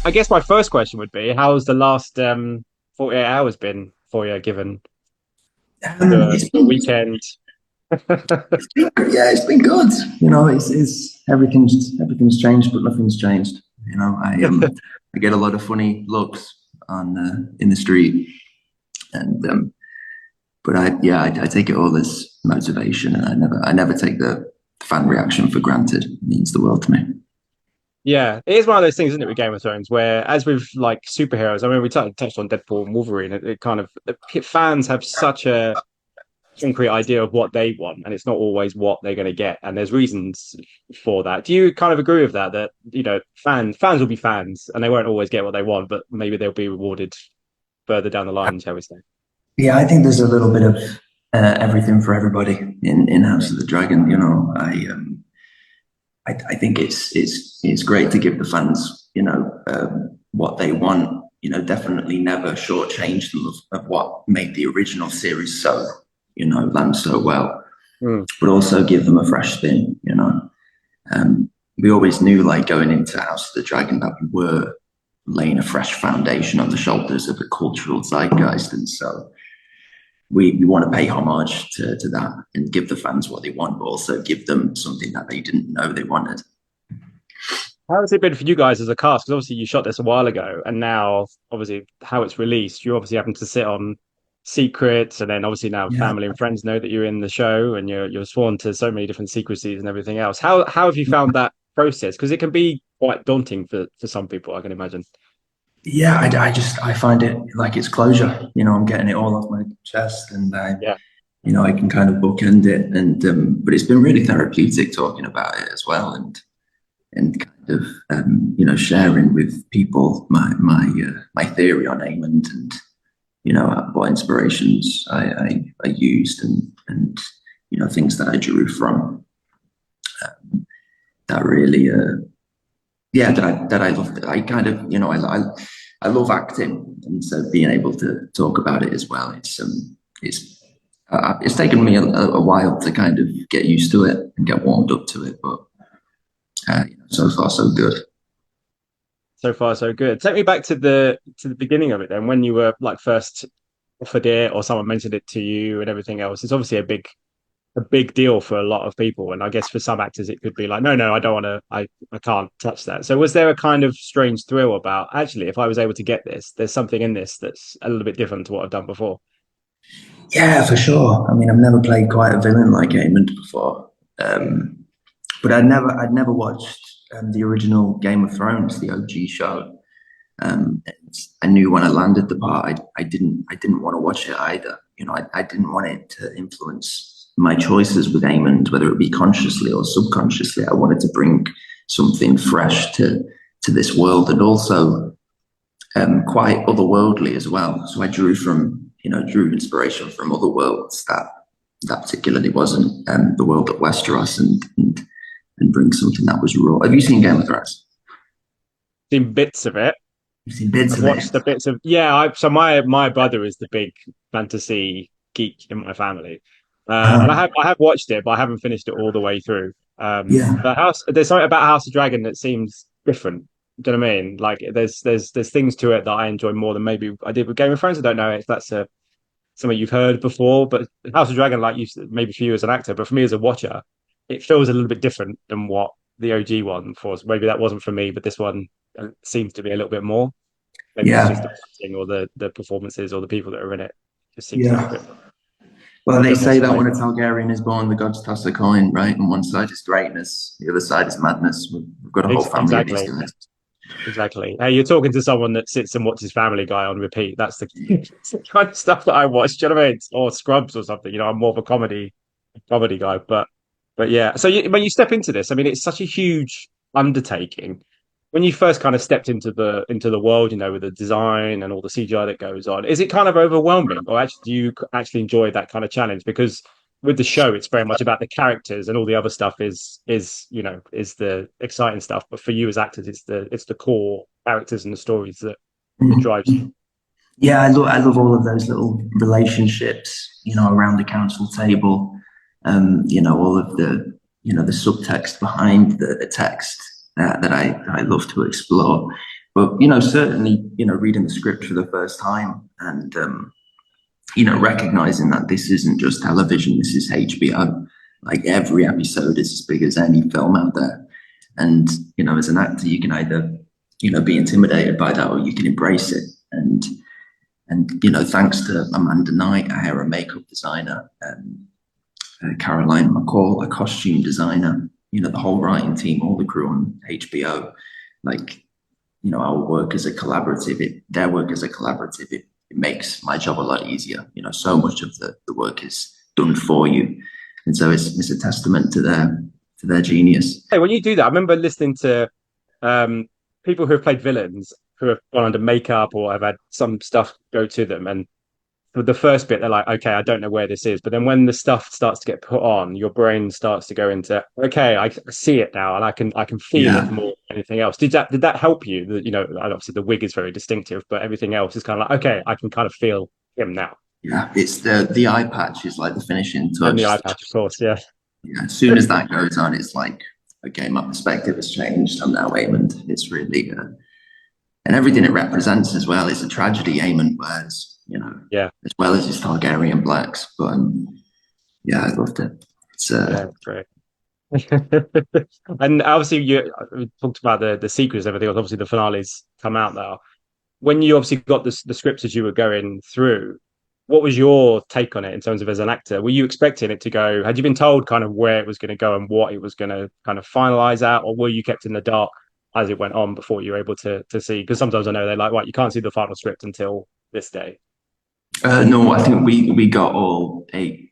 I guess my first question would be, how's the last 48 hours been for you, given It's the been, weekend? yeah, it's been good. It's everything's changed, but nothing's changed. I get a lot of funny looks on in the street, and but I take it all as motivation, and I never take the fan reaction for granted. It means the world to me. Yeah, it is one of those things, isn't it, with Game of Thrones, where as with like superheroes, I mean, we touched on Deadpool and Wolverine. It kind of fans have such a concrete idea of what they want, and it's not always what they're going to get, and there's reasons for that. Do you kind of agree with that? That fans will be fans, and they won't always get what they want, but maybe they'll be rewarded further down the line, shall we say? Yeah, I think there's a little bit of everything for everybody in House of the Dragon. I think it's great to give the fans, what they want. Definitely never shortchange them of what made the original series land so well, Mm. but also give them a fresh spin. We always knew, like going into House of the Dragon, that we were laying a fresh foundation on the shoulders of a cultural zeitgeist, and so we want to pay homage to that and give the fans what they want, but also give them something that they didn't know they wanted. How has it been for you guys as a cast? Because obviously you shot this a while ago, and now obviously how it's released, you're obviously having to sit on secrets, and then obviously now Yeah. family and friends know that you're in the show, and you're sworn to so many different secrecies and everything else. How have you found that process? Because it can be quite daunting for some people, I can imagine. Yeah, I find it like it's closure. I'm getting it all off my chest, and Yeah. I can kind of bookend it, and but it's been really therapeutic talking about it as well, and kind of sharing with people my theory on Aemond, and what inspirations I used, and things that I drew from that really yeah, that I love. I kind of, I love acting, and so being able to talk about it as well. It's taken me a while to kind of get used to it and get warmed up to it, but so far so good. So far, so good. Take me back to the beginning of it then, when you were like first offered it or someone mentioned it to you and everything else. It's obviously a big deal for a lot of people. And I guess for some actors, it could be like, no, I don't want to, I can't touch that. So was there a kind of strange thrill about actually, if I was able to get this, there's something in this that's a little bit different to what I've done before? Yeah, for sure. I mean, I've never played quite a villain like Aemond before, but I'd never watched the original Game of Thrones, the OG show. I knew when I landed the part, I didn't want to watch it either. I didn't want it to influence my choices with Aemond, whether it be consciously or subconsciously. I wanted to bring something fresh to this world, and also quite otherworldly as well. So I drew inspiration from other worlds that particularly wasn't the world of Westeros, and bring something that was raw. Have you seen Game of Thrones? Seen bits of it. You've seen bits I've of it. watched the bits of yeah. So my brother is the big fantasy geek in my family, and I Uh, have watched it, but I haven't finished it all the way through. yeah, But there's something about House of Dragon that seems different. Do you know what I mean? Like there's things to it that I enjoy more than maybe I did with Game of Thrones. I don't know if that's something you've heard before, but House of Dragon, like you said, maybe for you as an actor, but for me as a watcher, it feels a little bit different than what the OG one was. Maybe that wasn't for me, but this one seems to be a little bit more. Maybe it's just yeah, the acting or the performances or the people that are in it. Just seems a little yeah. bit Well, a they bit more say that when a spicy. Targaryen is born, the gods toss a coin, right? And one side is greatness, the other side is madness. We've got a whole family of these Exactly, guys. exactly. Hey, you're talking to someone that sits and watches Family Guy on repeat. That's the, it's the kind of stuff that I watch. Do you know what I mean? Or Scrubs or something. I'm more of a comedy guy, but yeah. So when you step into this, I mean, it's such a huge undertaking. When you first kind of stepped into the world, with the design and all the CGI that goes on, is it kind of overwhelming, or actually do you actually enjoy that kind of challenge? Because with the show, it's very much about the characters, and all the other stuff is the exciting stuff. But for you as actors, it's the core characters and the stories that drives you. Yeah, I love all of those little relationships, around the council table. All of the subtext behind the text that I love to explore. But certainly, reading the script for the first time and recognizing that this isn't just television, this is HBO. Like every episode is as big as any film out there. And, as an actor, you can either, be intimidated by that or you can embrace it. And thanks to Amanda Knight, our hair and makeup designer, Caroline McCall, a costume designer, the whole writing team, all the crew on HBO, like, our work as a collaborative, their work as a collaborative, it makes my job a lot easier. So much of the work is done for you. And so it's a testament to their genius. Hey, when you do that, I remember listening to people who have played villains who have gone under makeup or have had some stuff go to them, and for the first bit, they're like, okay, I don't know where this is. But then when the stuff starts to get put on, your brain starts to go into, okay, I see it now, and I can feel it Yeah. more than anything else. Did that help you? Obviously the wig is very distinctive, but everything else is kind of like, okay, I can kind of feel him now. Yeah. It's the eye patch is like the finishing And the touch. eye patch, of course, yeah. Yeah. As soon as that goes on, it's like, okay, my perspective has changed. I'm now Raymond. It's really, and everything it represents as well. It's a tragedy Eamon wears, Yeah, as well as his Targaryen blacks. But yeah, I loved it. It's yeah, great. And obviously, we talked about the sequels and everything else. Obviously, the finales come out now. When you obviously got the scripts as you were going through, what was your take on it in terms of as an actor? Were you expecting it to go? Had you been told kind of where it was going to go and what it was going to kind of finalize out, or were you kept in the dark as it went on before you were able to see? Because sometimes I know they're like, right, you can't see the final script until this day. no, I think we got all eight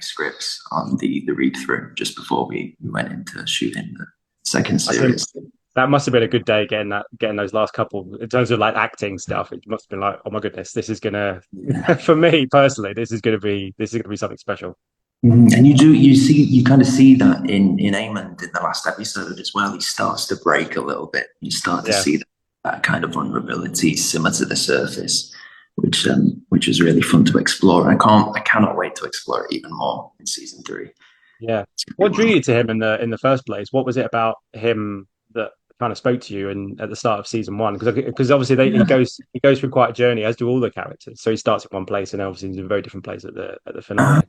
scripts on the read through just before we went into shooting the second I can series. that must have been a good day getting those last couple in terms of like acting stuff. It must have been like, oh my goodness, this is gonna Yeah. for me personally, this is gonna be something special. And you kind of see that in Aemond in the last episode as well. He starts to break a little bit. You start to Yeah. see that kind of vulnerability simmer to the surface, which is really fun to explore. And I cannot wait to explore it even more in season three. Yeah. It's gonna be What drew wild. you to him in the first place? What was it about him that kind of spoke to you in at the start of season one? Because obviously he goes through quite a journey, as do all the characters. So he starts in one place and then obviously he's in a very different place at the Uh, finale.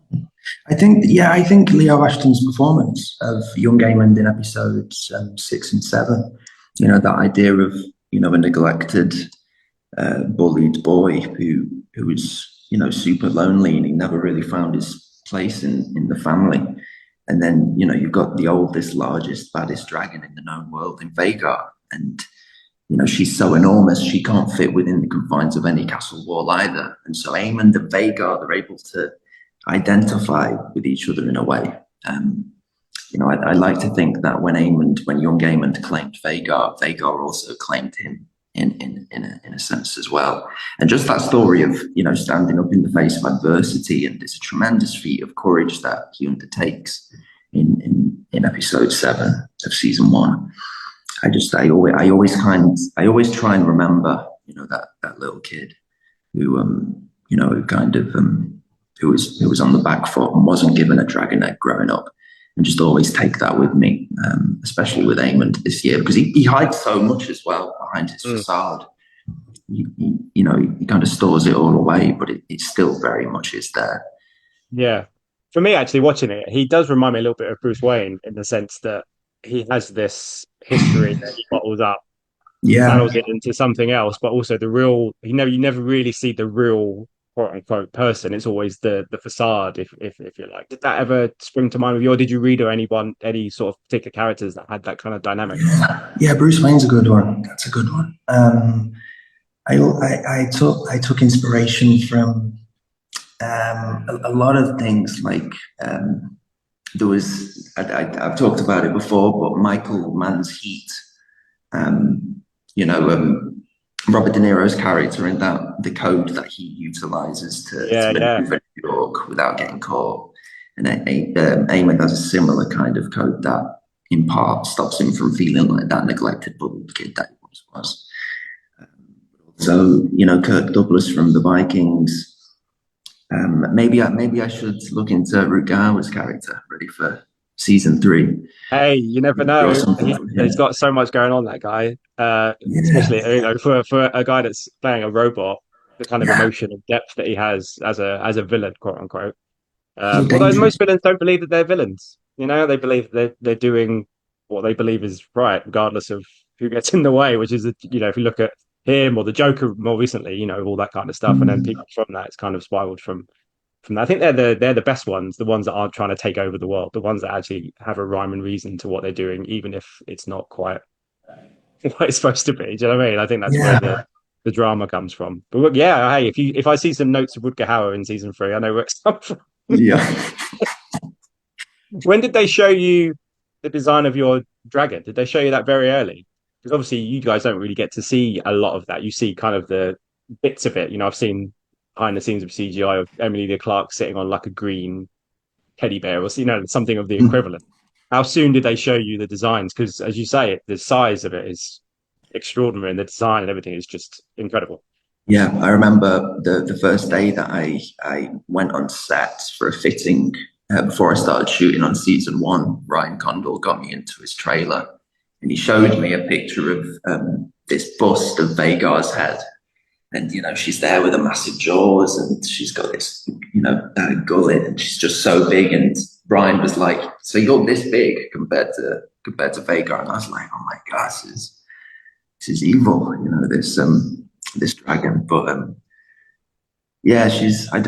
I think Leo Ashton's performance of young Aemond in episodes 6 and 7, that idea of a neglected, bullied boy who was super lonely and he never really found his place in the family. And then you've got the oldest, largest, baddest dragon in the known world in Vagar, and she's so enormous she can't fit within the confines of any castle wall either. And so Aemond and Vagar, they're able to identify with each other in a way. I like to think that when young Aemond claimed Vagar, Vagar also claimed him in a sense as well. And just that story of standing up in the face of adversity, and it's a tremendous feat of courage that he undertakes in episode 7 of season 1. I always try and remember that little kid who kind of who was on the back foot and wasn't given a dragon egg growing up, and just always take that with me, especially with Aemond this year, because he hides so much as well behind his Mm. facade. He kind of stores it all away, but it still very much is there. Yeah. For me, actually, watching it, he does remind me a little bit of Bruce Wayne in the sense that he has this history that he bottles up, Yeah, channels it into something else, but also the real, you never really see the real quote unquote person. It's always the facade, if you like. Did that ever spring to mind with you, or did you read or any sort of particular characters that had that kind of dynamic? yeah. Bruce Wayne's a good one. That's a good one. I took inspiration from a lot of things. Like there was I've talked about it before, but Michael Mann's Heat. Um, you know, Robert De Niro's character and that the code that he utilizes to Yeah, yeah, maneuver New York without getting caught. And Eamon has a similar kind of code that, in part, stops him from feeling like that neglected bullied kid that he once was. So, Kirk Douglas from the Vikings. Maybe I should look into Rutger Hauer's character. Ready for season three. Hey, you never Draw know. something from He's him. got so much going on, that guy. Yeah, Especially for a guy that's playing a robot, the kind of yeah. emotion and depth that he has as a villain, quote unquote. So Although dangerous. most villains don't believe that they're villains. They believe they're doing what they believe is right, regardless of who gets in the way. Which is, if you look at him or the Joker more recently, all that kind of stuff, and then Mm. people from that, it's kind of spiraled from that. I think they're the best ones, the ones that aren't trying to take over the world, the ones that actually have a rhyme and reason to what they're doing, even if it's not quite what it's supposed to be. Do you know what I mean? I think that's where the Yeah, the drama comes from. But look, yeah, hey, if I see some notes of Rutger Hauer in season three, I know where it's come from. yeah. When did they show you the design of your dragon? Did they show you that very early? Because obviously you guys don't really get to see a lot of that. You see kind of the bits of it. I've seen behind the scenes of CGI of Emilia Clarke sitting on like a green teddy bear or something of the Mm. equivalent. How soon did they show you the designs? Because as you say, the size of it is extraordinary, and the design and everything is just incredible. Yeah, I remember the first day that I went on set for a fitting before I started shooting on season one. Ryan Condal got me into his trailer, and he showed me a picture of this bust of Vagar's head, and she's there with a massive jaws, and she's got this gullet, and she's just so big. And Brian was like, "So you're this big compared to Vagar," and I was like, "Oh my gosh, this is evil," this dragon. But yeah,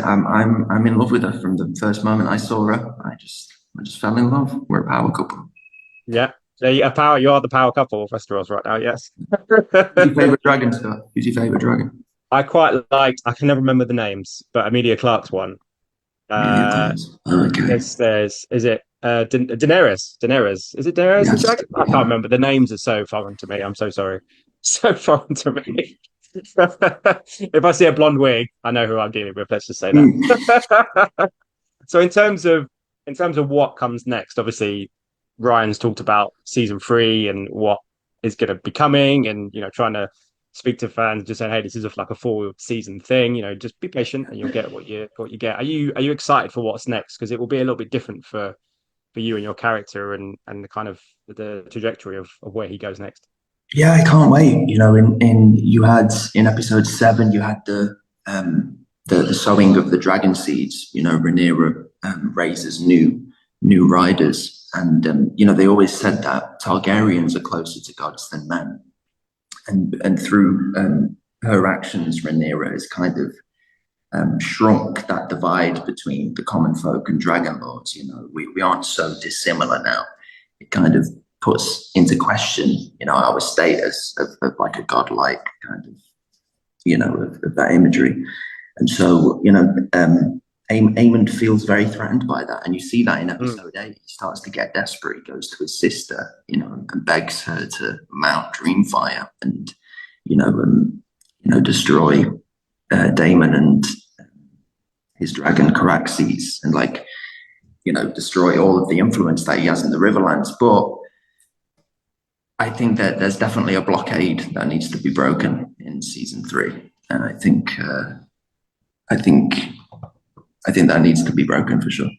I'm in love with her from the first moment I saw her. I just fell in love. We're a power couple. Yeah. So you are the power couple of Westeros right now, yes. Who's your favorite dragon, Scott? Who's your favorite dragon? I quite liked, I can never remember the names, but Emilia Clarke's one. Amelia Uh, Clarence. Oh, okay. is it Daenerys? Daenerys. Is it Daenerys the Yes. dragon? I can't remember. The names are so foreign to me. I'm so sorry. So foreign to me. If I see a blonde wig, I know who I'm dealing with. Let's just say Mm. that. So in terms of what comes next, obviously Ryan's talked about season three and what is going to be coming, and trying to speak to fans, just saying, hey, this is like a full season thing. Just be patient, and you'll get what you get. Are you excited for what's next? Because it will be a little bit different for you and your character, and the kind of the trajectory of where he goes next. Yeah, I can't wait. In you had in episode seven, you had the sowing of the dragon seeds. Rhaenyra raises new riders, and they always said that Targaryens are closer to gods than men, and through her actions, Rhaenyra has kind of shrunk that divide between the common folk and dragon lords. We aren't so dissimilar now. It kind of puts into question, our status of like a godlike kind of, of that imagery. And so, Aemond feels very threatened by that. And you see that in Mm. episode 8. He starts to get desperate. He goes to his sister, and begs her to mount Dreamfire and, destroy Daemon and his dragon Caraxes and destroy all of the influence that he has in the Riverlands. But I think that there's definitely a blockade that needs to be broken in season three, and I think that needs to be broken for sure.